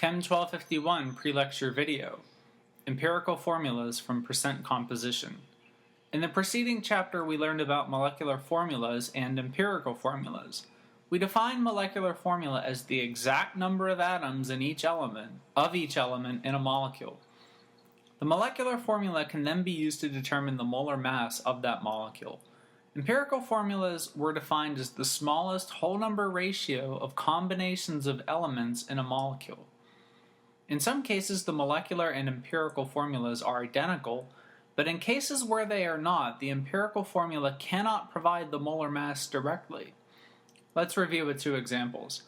Chem 1251 pre-lecture video, Empirical Formulas from Percent Composition. In the preceding chapter we learned about molecular formulas and empirical formulas. We define molecular formula as the exact number of atoms in each element in a molecule. The molecular formula can then be used to determine the molar mass of that molecule. Empirical formulas were defined as the smallest whole number ratio of combinations of elements in a molecule. In some cases, the molecular and empirical formulas are identical, but in cases where they are not, the empirical formula cannot provide the molar mass directly. Let's review with two examples.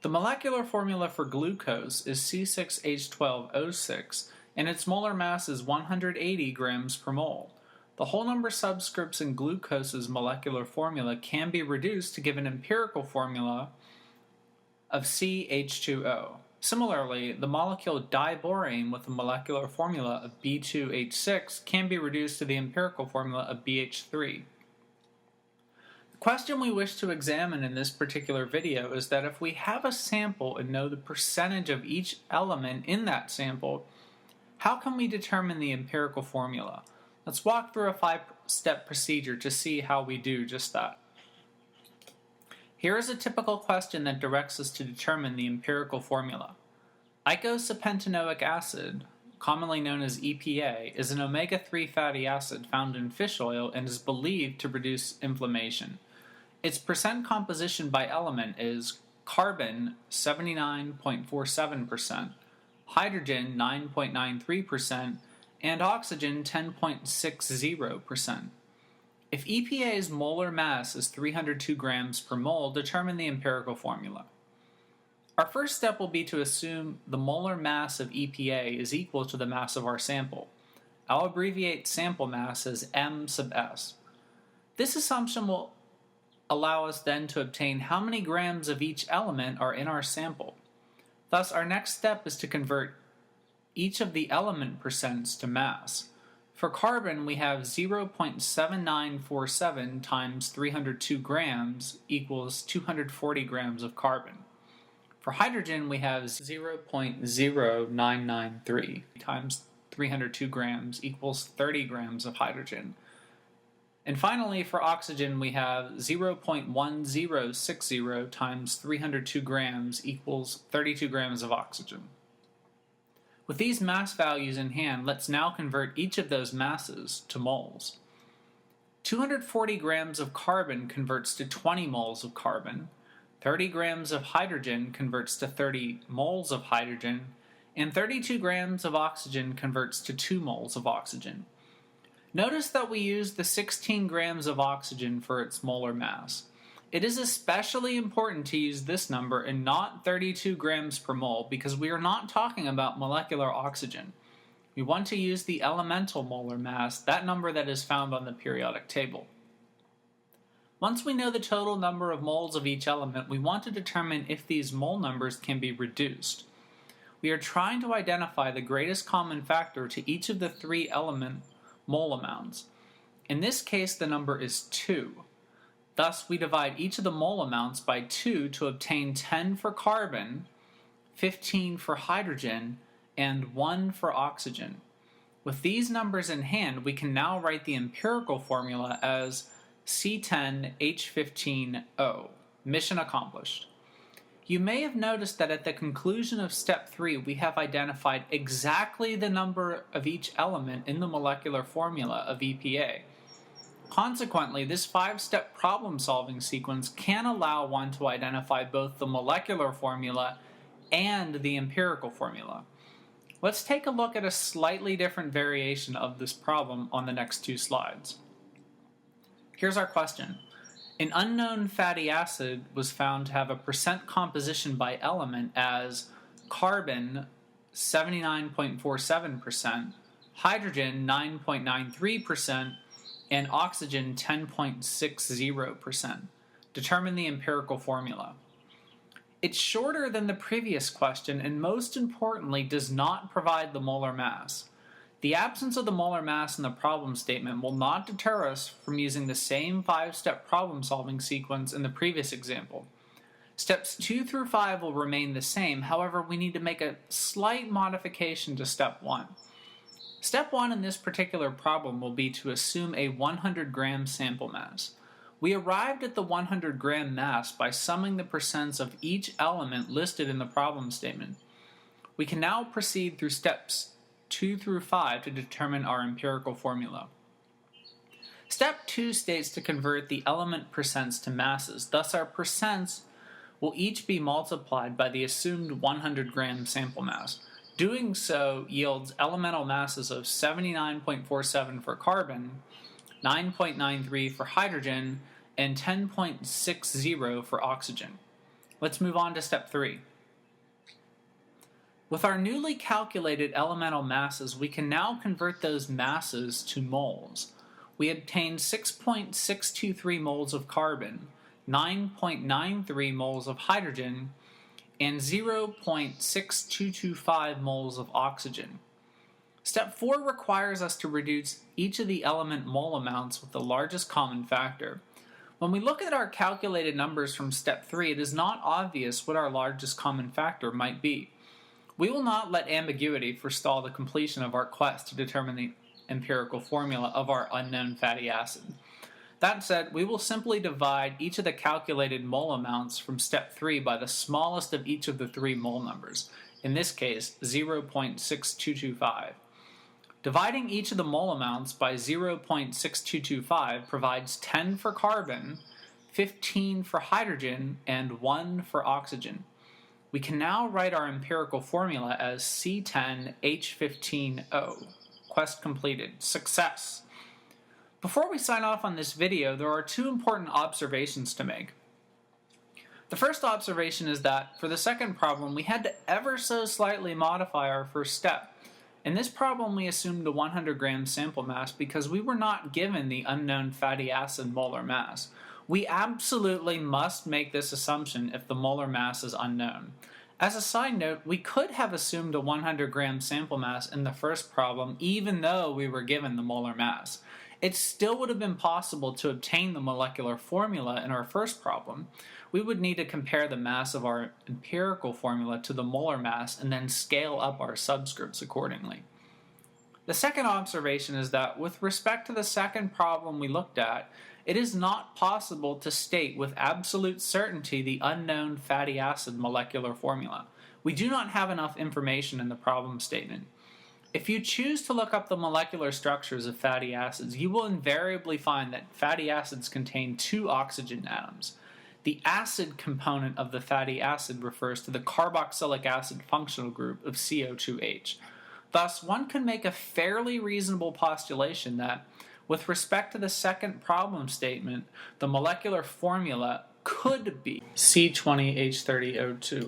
The molecular formula for glucose is C6H12O6, and its molar mass is 180 grams per mole. The whole number subscripts in glucose's molecular formula can be reduced to give an empirical formula of CH2O. Similarly, the molecule diborane with the molecular formula of B2H6 can be reduced to the empirical formula of BH3. The question we wish to examine in this particular video is that if we have a sample and know the percentage of each element in that sample, how can we determine the empirical formula? Let's walk through a 5-step procedure to see how we do just that. Here is a typical question that directs us to determine the empirical formula. Eicosapentaenoic acid, commonly known as EPA, is an omega-3 fatty acid found in fish oil and is believed to reduce inflammation. Its percent composition by element is carbon 79.47%, hydrogen 9.93%, and oxygen 10.60%. If EPA's molar mass is 302 grams per mole, determine the empirical formula. Our first step will be to assume the molar mass of EPA is equal to the mass of our sample. I'll abbreviate sample mass as M sub S. This assumption will allow us then to obtain how many grams of each element are in our sample. Thus, our next step is to convert each of the element percents to mass. For carbon, we have 0.7947 times 302 grams equals 240 grams of carbon. For hydrogen, we have 0.0993 times 302 grams equals 30 grams of hydrogen. And finally, for oxygen, we have 0.1060 times 302 grams equals 32 grams of oxygen. With these mass values in hand, let's now convert each of those masses to moles. 240 grams of carbon converts to 20 moles of carbon, 30 grams of hydrogen converts to 30 moles of hydrogen, and 32 grams of oxygen converts to 2 moles of oxygen. Notice that we use the 16 grams of oxygen for its molar mass. It is especially important to use this number and not 32 grams per mole because we are not talking about molecular oxygen. We want to use the elemental molar mass, that number that is found on the periodic table. Once we know the total number of moles of each element, we want to determine if these mole numbers can be reduced. We are trying to identify the greatest common factor to each of the 3 element mole amounts. In this case, the number is 2. Thus, we divide each of the mole amounts by 2 to obtain 10 for carbon, 15 for hydrogen, and 1 for oxygen. With these numbers in hand, we can now write the empirical formula as C10H15O. Mission accomplished. You may have noticed that at the conclusion of step 3, we have identified exactly the number of each element in the molecular formula of EPA. Consequently, this 5-step problem-solving sequence can allow one to identify both the molecular formula and the empirical formula. Let's take a look at a slightly different variation of this problem on the next 2 slides. Here's our question. An unknown fatty acid was found to have a percent composition by element as carbon 79.47%, hydrogen 9.93%, and oxygen 10.60%. Determine the empirical formula. It's shorter than the previous question and most importantly does not provide the molar mass. The absence of the molar mass in the problem statement will not deter us from using the same 5-step problem-solving sequence in the previous example. Steps 2 through 5 will remain the same, however, we need to make a slight modification to step 1. Step 1 in this particular problem will be to assume a 100-gram sample mass. We arrived at the 100-gram mass by summing the percents of each element listed in the problem statement. We can now proceed through steps 2 through 5 to determine our empirical formula. Step 2 states to convert the element percents to masses, thus our percents will each be multiplied by the assumed 100-gram sample mass. Doing so yields elemental masses of 79.47 for carbon, 9.93 for hydrogen, and 10.60 for oxygen. Let's move on to step 3. With our newly calculated elemental masses, we can now convert those masses to moles. We obtained 6.623 moles of carbon, 9.93 moles of hydrogen, and 0.6225 moles of oxygen. Step 4 requires us to reduce each of the element mole amounts with the largest common factor. When we look at our calculated numbers from step 3, it is not obvious what our largest common factor might be. We will not let ambiguity forestall the completion of our quest to determine the empirical formula of our unknown fatty acid. That said, we will simply divide each of the calculated mole amounts from step 3 by the smallest of each of the 3 mole numbers, in this case 0.6225. Dividing each of the mole amounts by 0.6225 provides 10 for carbon, 15 for hydrogen, and 1 for oxygen. We can now write our empirical formula as C10H15O. Quest completed. Success! Before we sign off on this video, there are 2 important observations to make. The first observation is that, for the second problem, we had to ever so slightly modify our first step. In this problem, we assumed a 100-gram sample mass because we were not given the unknown fatty acid molar mass. We absolutely must make this assumption if the molar mass is unknown. As a side note, we could have assumed a 100-gram sample mass in the first problem even though we were given the molar mass. It still would have been possible to obtain the molecular formula in our first problem. We would need to compare the mass of our empirical formula to the molar mass and then scale up our subscripts accordingly. The second observation is that with respect to the second problem we looked at, it is not possible to state with absolute certainty the unknown fatty acid molecular formula. We do not have enough information in the problem statement. If you choose to look up the molecular structures of fatty acids, you will invariably find that fatty acids contain 2 oxygen atoms. The acid component of the fatty acid refers to the carboxylic acid functional group of CO2H. Thus, one can make a fairly reasonable postulation that, with respect to the second problem statement, the molecular formula could be C20H30O2.